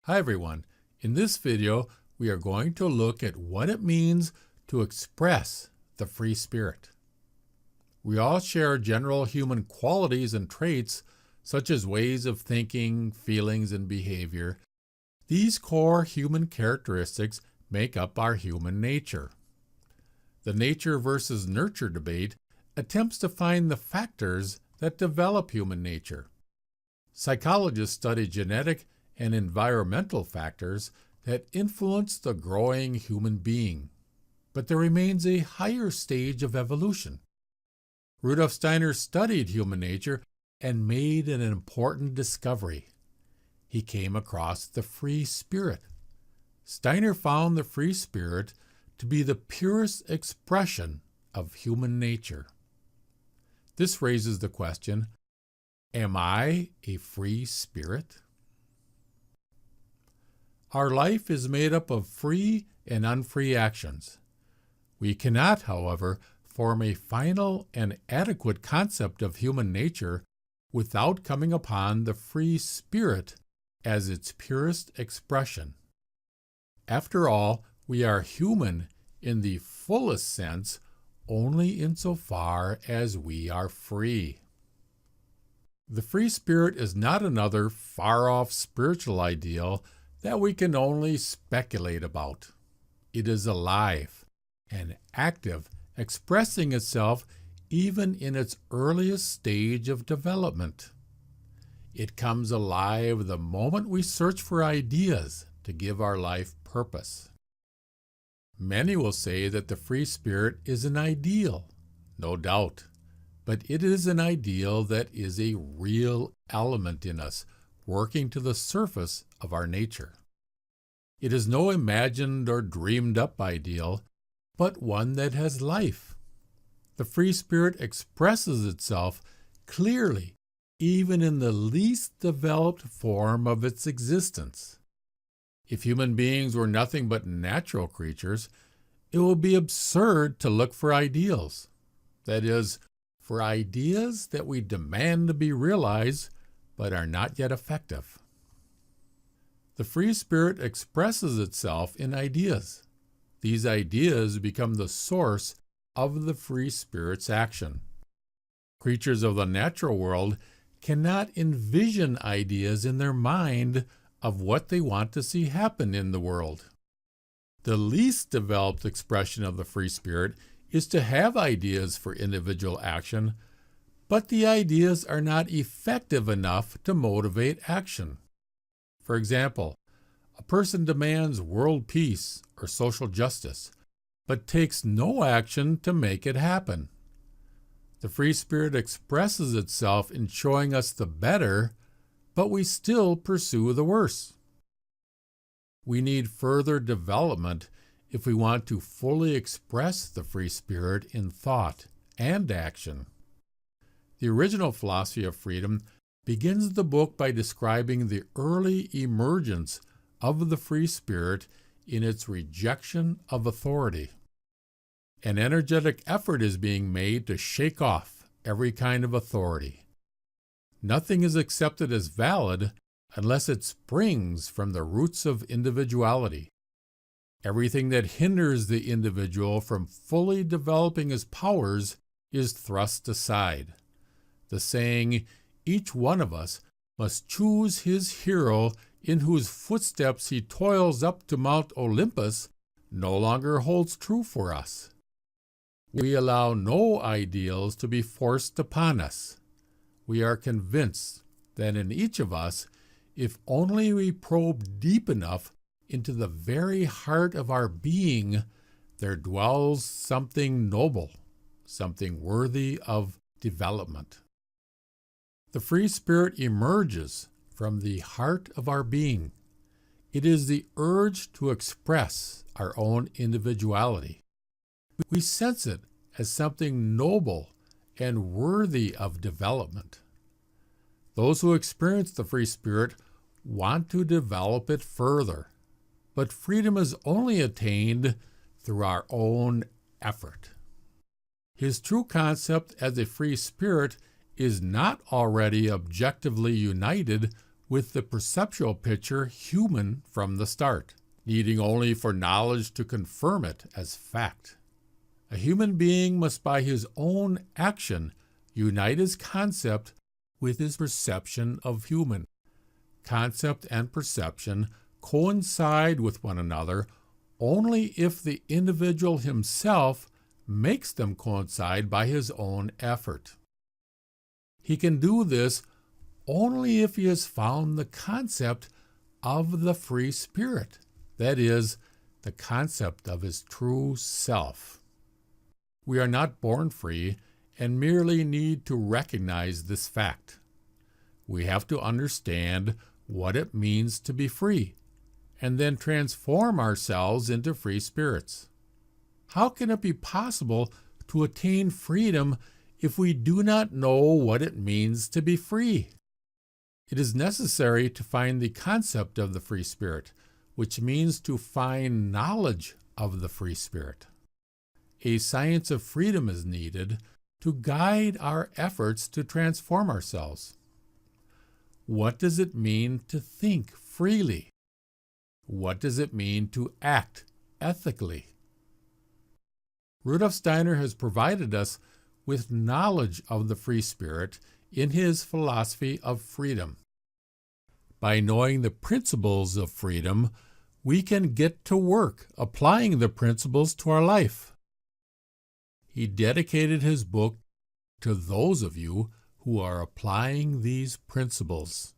Hi everyone. In this video, we are going to look at what it means to express the free spirit. We all share general human qualities and traits such as ways of thinking, feelings, and behavior. These core human characteristics make up our human nature. The nature versus nurture debate attempts to find the factors that develop human nature. Psychologists study genetic and environmental factors that influence the growing human being. But there remains a higher stage of evolution. Rudolf Steiner studied human nature and made an important discovery. He came across the free spirit. Steiner found the free spirit to be the purest expression of human nature. This raises the question, am I a free spirit? Our life is made up of free and unfree actions. We cannot, however, form a final and adequate concept of human nature without coming upon the free spirit as its purest expression. After all, we are human in the fullest sense only insofar as we are free. The free spirit is not another far-off spiritual ideal that we can only speculate about. It is alive and active, expressing itself even in its earliest stage of development. It comes alive the moment we search for ideas to give our life purpose. Many will say that the free spirit is an ideal, no doubt, but it is an ideal that is a real element in us, working to the surface of our nature. It is no imagined or dreamed up ideal, but one that has life. The free spirit expresses itself clearly, even in the least developed form of its existence. If human beings were nothing but natural creatures, it would be absurd to look for ideals. That is, for ideas that we demand to be realized but are not yet effective. The free spirit expresses itself in ideas. These ideas become the source of the free spirit's action. Creatures of the natural world cannot envision ideas in their mind of what they want to see happen in the world. The least developed expression of the free spirit is to have ideas for individual action, but the ideas are not effective enough to motivate action. For example, a person demands world peace or social justice, but takes no action to make it happen. The free spirit expresses itself in showing us the better, but we still pursue the worse. We need further development if we want to fully express the free spirit in thought and action. The original philosophy of freedom begins the book by describing the early emergence of the free spirit in its rejection of authority. An energetic effort is being made to shake off every kind of authority. Nothing is accepted as valid unless it springs from the roots of individuality. Everything that hinders the individual from fully developing his powers is thrust aside. The saying, "Each one of us must choose his hero in whose footsteps he toils up to Mount Olympus," no longer holds true for us. We allow no ideals to be forced upon us. We are convinced that in each of us, if only we probe deep enough into the very heart of our being, there dwells something noble, something worthy of development. The free spirit emerges from the heart of our being. It is the urge to express our own individuality. We sense it as something noble and worthy of development. Those who experience the free spirit want to develop it further, but freedom is only attained through our own effort. His true concept as a free spirit is not already objectively united with the perceptual picture human from the start, needing only for knowledge to confirm it as fact. A human being must by his own action unite his concept with his perception of human. Concept and perception coincide with one another only if the individual himself makes them coincide by his own effort. He can do this only if he has found the concept of the free spirit, that is, the concept of his true self. We are not born free and merely need to recognize this fact. We have to understand what it means to be free, and then transform ourselves into free spirits. How can it be possible to attain freedom if we do not know what it means to be free? It is necessary to find the concept of the free spirit, which means to find knowledge of the free spirit. A science of freedom is needed to guide our efforts to transform ourselves. What does it mean to think freely? What does it mean to act ethically? Rudolf Steiner has provided us with knowledge of the free spirit in his philosophy of freedom. By knowing the principles of freedom, we can get to work applying the principles to our life. He dedicated his book to those of you who are applying these principles.